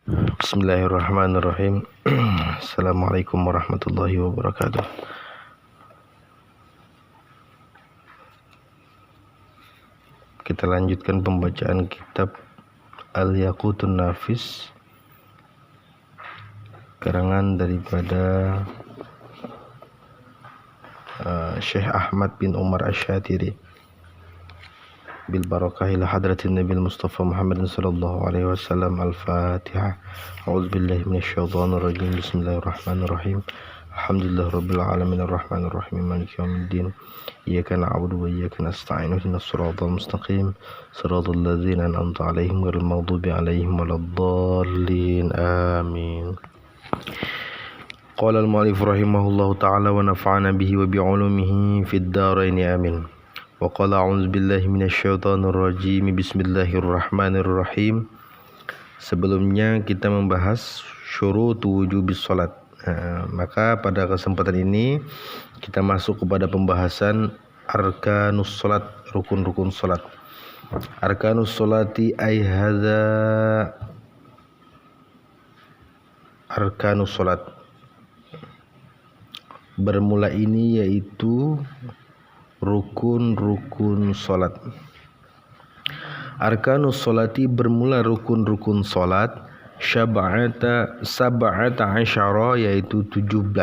Bismillahirrahmanirrahim. Assalamualaikum warahmatullahi wabarakatuh. Kita lanjutkan pembacaan kitab Al-Yaqutun Nafis, karangan daripada Syekh Ahmad bin Umar Asy-Syatiri. Bil barakah ila hadratin Nabi Mustafa Muhammad sallallahu alaihi wasallam. Al-Fatihah. A'udzubillahi minasyaitonir rajim. Bismillahirrahmanirrahim. Alhamdulillah rabbil alamin arrahmanir rahim maliki yaumiddin. Iyyaka na'budu wa iyyaka nasta'in. Ihdinas siratal mustaqim. Siratal ladzina an'amta 'alaihim ghairil maghdubi 'alaihim waladdallin. Amin. Qala al-mu'allif rahimahullahu ta'ala wa nafa'ana bihi wa bi'ulumihi fid dharain amin. Wa qala a'udzu billahi minasyaitonir rajim. Bismillahirrahmanirrahim. Sebelumnya kita membahas syurutu wujubis salat. Maka pada kesempatan ini kita masuk kepada pembahasan arkanus salat, rukun-rukun salat. Arkanus salati ay hadza arkanus salat. Bermula ini yaitu rukun-rukun salat. Arkanus salati bermula rukun-rukun salat sab'ata asyara yaitu 17.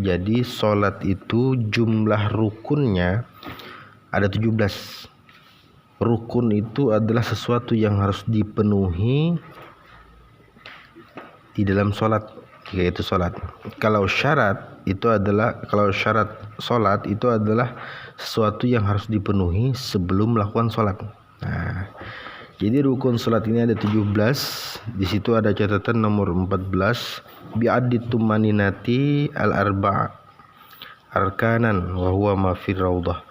Jadi salat itu jumlah rukunnya ada 17. Rukun itu adalah sesuatu yang harus dipenuhi di dalam salat, yaitu salat. Kalau syarat salat itu adalah sesuatu yang harus dipenuhi sebelum melakukan salat. Jadi rukun salat ini ada 17. Di situ ada catatan nomor 14 bi'addit tumaninati al-arba' arkanan wa huwa ma fir raudhah.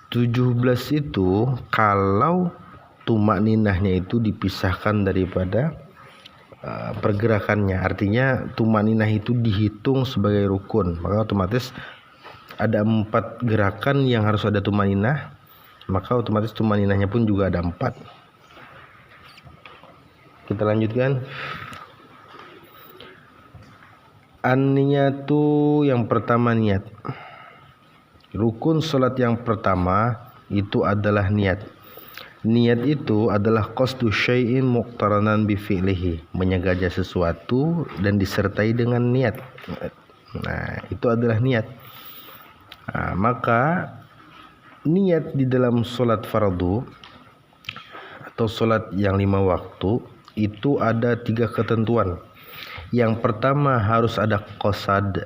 17 itu kalau tumaninahnya itu dipisahkan daripada pergerakannya. Artinya tumaninah itu dihitung sebagai rukun, maka otomatis ada 4 gerakan yang harus ada tumaninah, maka otomatis tumaninahnya pun juga ada 4. Kita lanjutkan. An-niyatu, yang pertama niat. Rukun salat yang pertama itu adalah niat. Niat itu adalah qasdu syai'in muqtaranan bi fi'lihi, menyengaja sesuatu dan disertai dengan niat. Itu adalah niat. Maka niat di dalam salat fardu atau salat yang 5 waktu itu ada 3 ketentuan. Yang pertama harus ada qasad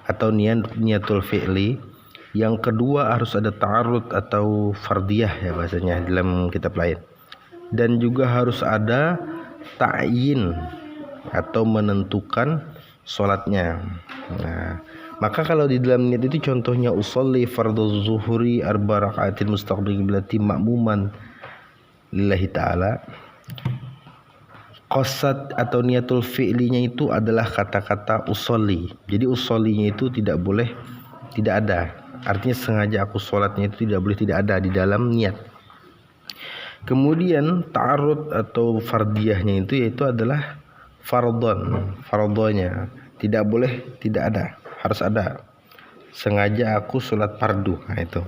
atau niatul fi'li. Yang kedua harus ada ta'arud atau fardiyah ya bahasanya dalam kitab lain. Dan juga harus ada ta'yin atau menentukan salatnya. Maka kalau di dalam niat itu contohnya usolli fardhu zuhuri arba raka'atin mustaqbil qiblati ma'muman lillahi ta'ala. Qasad atau niatul fi'linya itu adalah kata-kata usolli. Jadi usollinya itu tidak boleh tidak ada. Artinya sengaja aku sholatnya itu tidak boleh tidak ada di dalam niat. Kemudian ta'arud atau fardiyahnya itu yaitu adalah fardhonya. Tidak boleh tidak ada, harus ada. Sengaja aku sholat fardu, itu.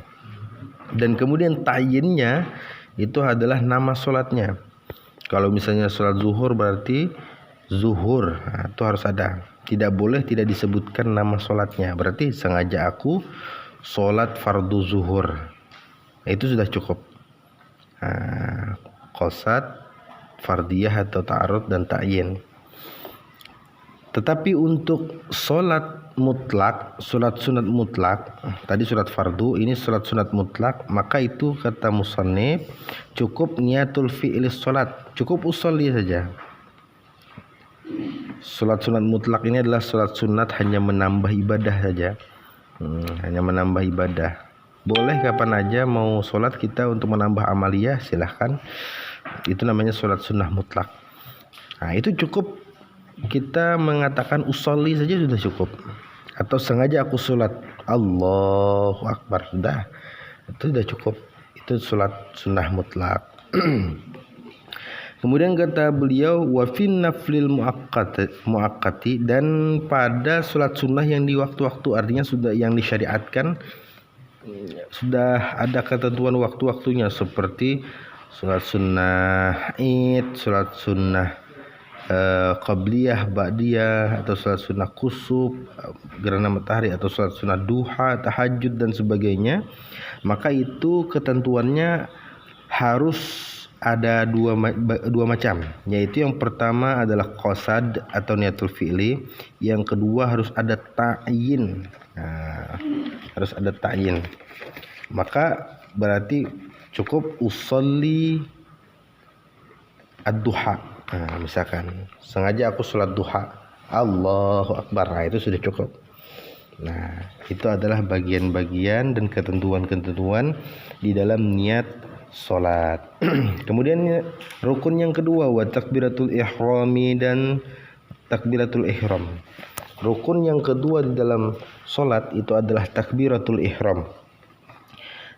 Dan kemudian ta'yinnya itu adalah nama sholatnya. Kalau misalnya sholat zuhur berarti zuhur, itu harus ada. Tidak boleh tidak disebutkan nama sholatnya. Berarti sengaja aku sholat fardu zuhur, itu sudah cukup. Qasad, fardiyah atau ta'arud dan ta'yin. Tetapi untuk sholat mutlak, sholat sunat mutlak, tadi sholat fardu, ini sholat sunat mutlak, maka itu kata musannif cukup niatul fi'li sholat, cukup usolli saja. Sholat sunat mutlak ini adalah sholat sunat hanya menambah ibadah saja. Hanya menambah ibadah. Boleh kapan aja mau sholat kita untuk menambah amaliyah, silahkan. Itu namanya sholat sunnah mutlak. Itu cukup. Kita mengatakan usolli saja sudah cukup. Atau sengaja aku sholat Allahu Akbar, sudah. Itu sudah cukup. Itu sholat sunnah mutlak. Kemudian kata beliau wa fin naflil muaqqati, dan pada salat sunnah yang di waktu-waktu, artinya sudah yang disyariatkan, sudah ada ketentuan waktu-waktunya, seperti salat sunnah Id, salat sunnah qabliyah, ba'diyah, atau salat sunnah kusuf, gerhana matahari, atau salat sunnah duha, tahajud dan sebagainya. Maka itu ketentuannya harus ada dua macam, yaitu yang pertama adalah qasad atau niatul fi'li, yang kedua harus ada ta'yin. Harus ada ta'yin. Maka berarti cukup usolli ad-duha. Misalkan sengaja aku sholat duha, Allahu Akbar, itu sudah cukup. Nah, itu adalah bagian-bagian dan ketentuan-ketentuan di dalam niat sholat. Kemudian rukun yang kedua wa takbiratul ihrami, dan takbiratul ihram. Rukun yang kedua di dalam sholat itu adalah takbiratul ihram.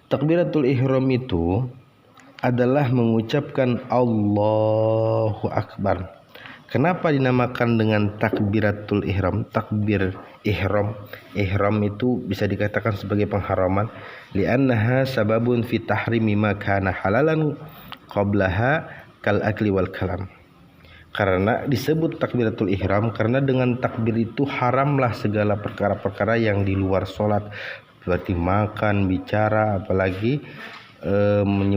Takbiratul ihram itu adalah mengucapkan Allahu Akbar. Kenapa dinamakan dengan takbiratul ihram? Takbir ihram. Ihram itu bisa dikatakan sebagai pengharaman. Li'annaha sababun fi tahrimi ma kana halalan qablaha kal akli wal kalam. Karena disebut takbiratul ihram karena dengan takbir itu haramlah segala perkara-perkara yang di luar sholat, seperti makan, bicara, apalagi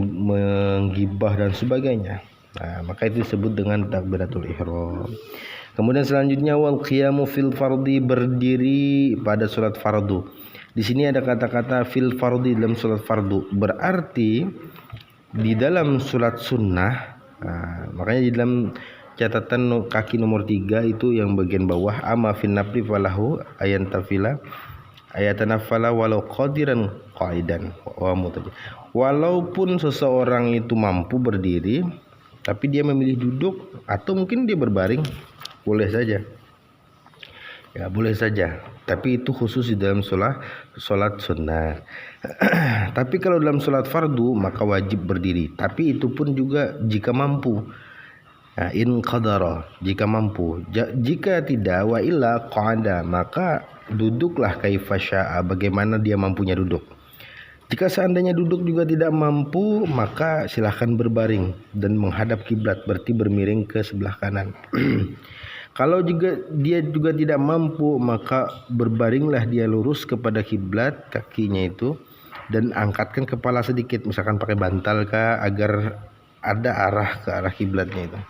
menggibah dan sebagainya. Nah, maka itu disebut dengan takbiratul ihram. Kemudian selanjutnya wal qiyamu fil fardi, berdiri pada salat fardu. Di sini ada kata-kata fil fardi, dalam salat fardu. Berarti di dalam salat sunnah, makanya di dalam catatan kaki nomor 3 itu yang bagian bawah, amma fin nafli falahu ayantafila ayatanafala walau qadiran qaidan. Walaupun seseorang itu mampu berdiri tapi dia memilih duduk atau mungkin dia berbaring, boleh saja. Ya, boleh saja. Tapi itu khusus di dalam salat sunnah. Tapi kalau dalam salat fardu maka wajib berdiri. Tapi itu pun juga jika mampu. Nah, in qadara, jika mampu. Jika tidak, wa illa qa'ada, maka duduklah kaifa syaa, bagaimana dia mampunya duduk. Jika seandainya duduk juga tidak mampu, maka silahkan berbaring dan menghadap kiblat, berarti bermiring ke sebelah kanan. Kalau juga dia juga tidak mampu, maka berbaringlah dia lurus kepada kiblat, kakinya itu, dan angkatkan kepala sedikit, misalkan pakai bantal kah, agar ada arah ke arah kiblatnya itu.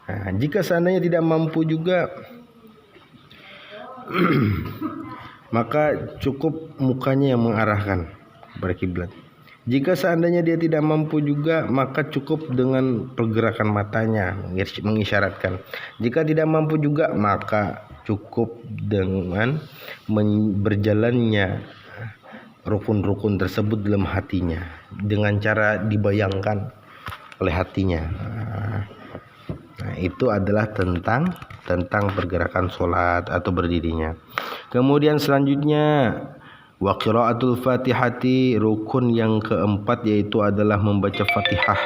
Nah, jika seandainya tidak mampu juga maka cukup mukanya yang mengarahkan kepada kiblat. Jika seandainya dia tidak mampu juga, maka cukup dengan pergerakan matanya mengisyaratkan. Jika tidak mampu juga, maka cukup dengan berjalannya rukun-rukun tersebut dalam hatinya, dengan cara dibayangkan oleh hatinya. Nah, itu adalah tentang pergerakan sholat atau berdirinya. Kemudian selanjutnya wa qiraatul fatihati, rukun yang keempat yaitu adalah membaca Fatihah.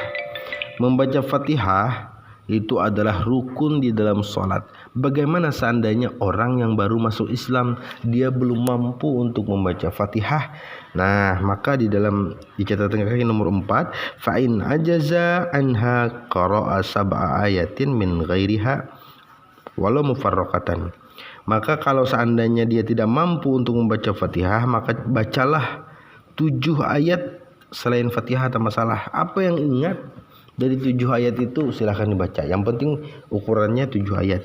Membaca Fatihah itu adalah rukun di dalam sholat. Bagaimana seandainya orang yang baru masuk Islam dia belum mampu untuk membaca Fatihah? Nah, maka di catatan kaki nomor 4, fa in ajaza anha qara'a sab'a ayatin min ghairiha walau mufarraqatan. Maka kalau seandainya dia tidak mampu untuk membaca Fatihah, maka bacalah 7 ayat selain Fatihah, tak masalah. Apa yang ingat dari 7 ayat itu silahkan dibaca. Yang penting ukurannya 7 ayat.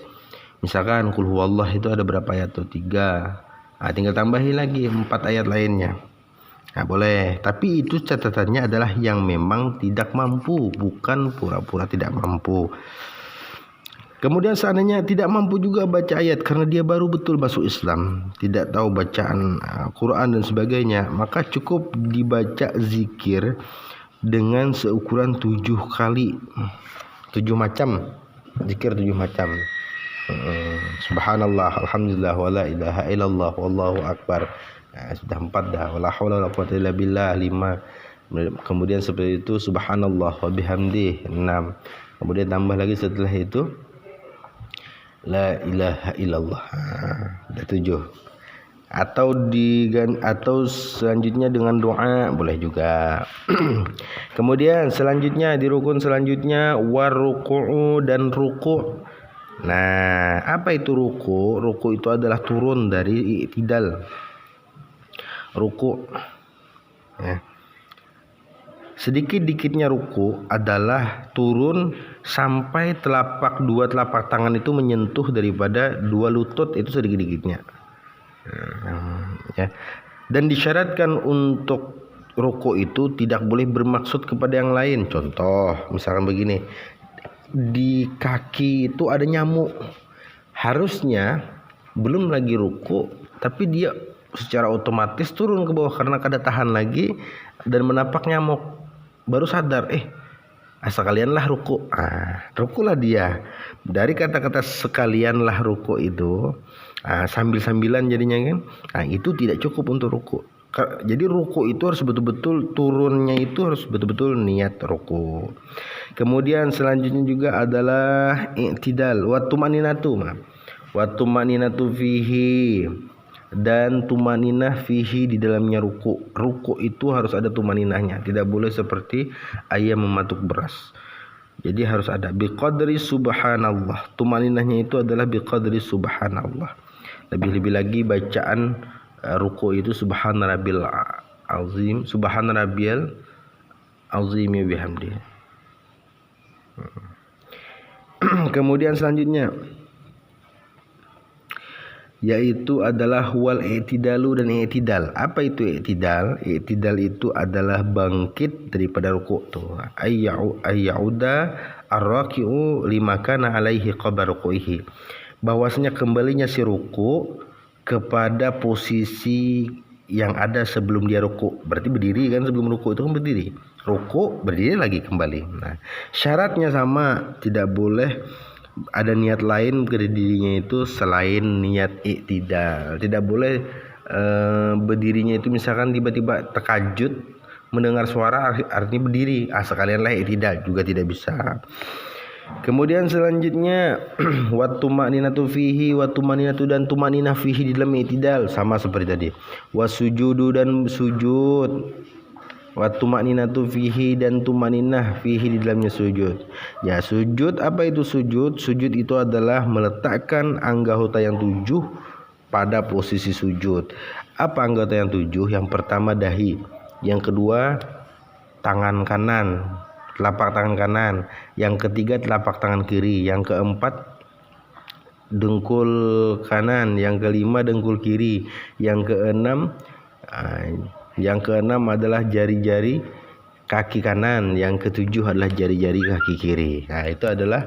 Misalkan qul huwallah itu ada berapa ayat tuh? 3. Nah, tinggal tambahin lagi 4 ayat lainnya. Nah, boleh. Tapi itu catatannya adalah yang memang tidak mampu, bukan pura-pura tidak mampu. Kemudian seandainya tidak mampu juga baca ayat karena dia baru betul masuk Islam, tidak tahu bacaan Quran dan sebagainya, maka cukup dibaca zikir dengan seukuran 7 kali, 7 macam zikir, 7 macam. Subhanallah, alhamdulillah, wala ilaha illallah, wallahu akbar. Nah, sudah 4 dah. Wala haula wala quwwata illa billah 5. Kemudian seperti itu subhanallah wa bihamdih 6. Kemudian tambah lagi setelah itu la ilaha illallah. Ada 7. Atau selanjutnya dengan doa boleh juga. Kemudian selanjutnya di rukun selanjutnya waruku'u dan ruku'. Nah, apa itu ruku'? Ruku' itu adalah turun dari i'tidal. Ruku' ya. Sedikit-dikitnya ruku' adalah turun sampai dua telapak tangan itu menyentuh daripada dua lutut, itu sedikit-dikitnya. Ya. Dan disyaratkan untuk ruku' itu tidak boleh bermaksud kepada yang lain. Contoh, misalkan begini, di kaki itu ada nyamuk, harusnya belum lagi ruku', tapi dia secara otomatis turun ke bawah karena kada tahan lagi dan menapak nyamuk, baru sadar, sekalianlah ruku'. Ruku'lah dia. Dari kata-kata sekalianlah ruku' itu, sambil-sambilan jadinya kan. Itu tidak cukup untuk ruku'. Jadi ruku' itu harus betul-betul turunnya, itu harus betul-betul niat ruku'. Kemudian selanjutnya juga adalah i'tidal wa tumaninatu fihi, dan tumaninah fihi di dalamnya ruku'. Ruku' itu harus ada tumaninahnya, tidak boleh seperti ayam mematuk beras. Jadi harus ada biqadri subhanallah. Tumaninahnya itu adalah biqadri subhanallah. Lebih-lebih lagi bacaan ruku' itu subhana rabbil azim, subhana rabbiyal azim bihamdi. Kemudian selanjutnya yaitu adalah wal i'tidalu dan i'tidal. Apa itu i'tidal? I'tidal itu adalah bangkit daripada ruku' tuh. Ayyauda ar-raki'u lima kana alaihi qabla ruku'ihi. Bahwasanya kembalinya si ruku' kepada posisi yang ada sebelum dia ruku'. Berarti berdiri kan, sebelum ruku' itu kan berdiri. Ruku', berdiri lagi kembali. Nah, syaratnya sama, tidak boleh ada niat lain ke dirinya itu selain niat i'tidal. Tidak boleh berdirinya itu misalkan tiba-tiba terkajut mendengar suara artinya berdiri, sekalianlah i'tidal, juga tidak bisa. Kemudian selanjutnya watumaninatu fihi, watumaninatu dan tumaninah fihi di dalam i'tidal, sama seperti tadi. Wasujudu dan sujud, watumaninatu fihi dan tumaninah fihi di dalamnya sujud. Ya, sujud, apa itu sujud? Sujud itu adalah meletakkan anggota yang 7 pada posisi sujud. Apa anggota yang 7? Yang pertama dahi, yang kedua tangan kanan, telapak tangan kanan, yang ketiga telapak tangan kiri, yang keempat dengkul kanan, yang kelima dengkul kiri, yang keenam adalah jari-jari kaki kanan, yang ketujuh adalah jari-jari kaki kiri. Nah, itu adalah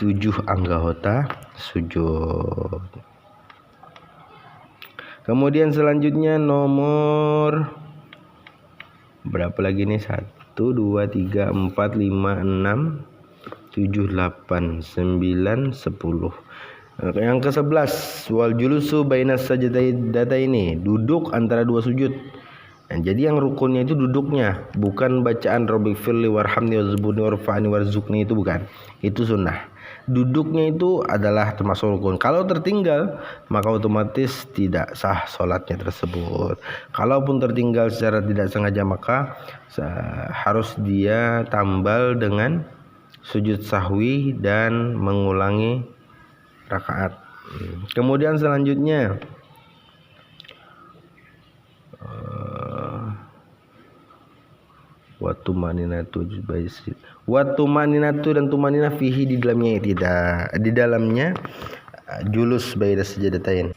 7 anggota sujud. Kemudian selanjutnya nomor berapa lagi nih? 1, 2, 3, 4, 5, 6, 7, 8, 9, 10. Yang ke-11 wal julusu bainas sajdataini, duduk antara dua sujud. Nah, jadi yang rukunnya itu duduknya, bukan bacaan Rabbighfirli warhamni wazbuni warfa'ni warzuqni, itu bukan. Itu sunnah. Duduknya itu adalah termasuk rukun. Kalau tertinggal maka otomatis tidak sah sholatnya tersebut. Kalaupun tertinggal secara tidak sengaja maka harus dia tambal dengan sujud sahwi dan mengulangi rakaat. Kemudian selanjutnya watumaninatu dan tumaninah fihi di dalamnya tidak, di dalamnya julus baina sajdatain.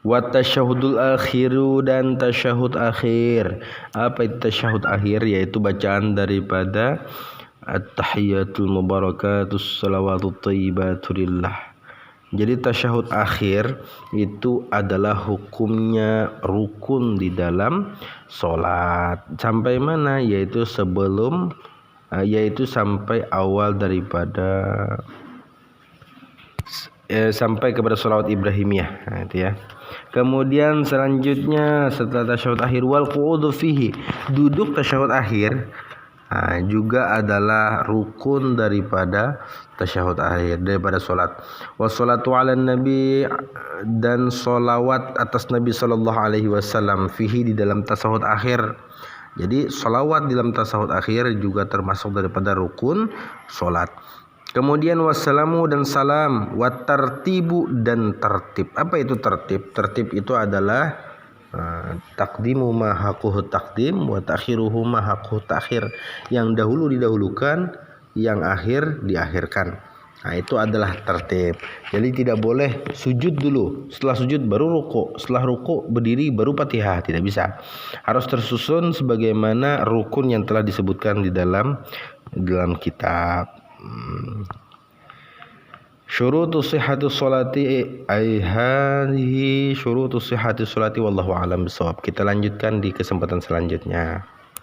Wa tasyahudul akhiru dan tasyahud akhir. Apa itu tasyahud akhir? Yaitu bacaan daripada at-tahiyatul mubarakatus salawatut thayyibatu lillah. Jadi tasyahud akhir itu adalah hukumnya rukun di dalam sholat. Sampai mana? Yaitu sampai awal daripada sampai kepada sholawat Ibrahimiyah. Nah, itu ya. Kemudian selanjutnya setelah tasyahud akhir wal qu'udu fihi, duduk tasyahud akhir Juga adalah rukun daripada tasyahud akhir, daripada solat. Wassalatu ala nabi, dan solawat atas Nabi sallallahu alaihi wasallam fihi, di dalam tasyahud akhir. Jadi solawat di dalam tasyahud akhir juga termasuk daripada rukun solat. Kemudian wassalamu, dan salam, watartibu, dan tertib. Apa itu tertib? Tertib itu adalah taqdimu ma haquhu taqdim wa ta'khiruhu ma haquhu ta'khir. Yang dahulu didahulukan, yang akhir diakhirkan. Itu adalah tertib. Jadi tidak boleh sujud dulu, setelah sujud baru ruku', setelah ruku' berdiri baru Fatihah, tidak bisa. Harus tersusun sebagaimana rukun yang telah disebutkan di dalam kitab. Syurutu sihhati sholati, ay hadhihi syurutu sihhati sholati, wallahu a'lam bishawab. Kita lanjutkan di kesempatan selanjutnya.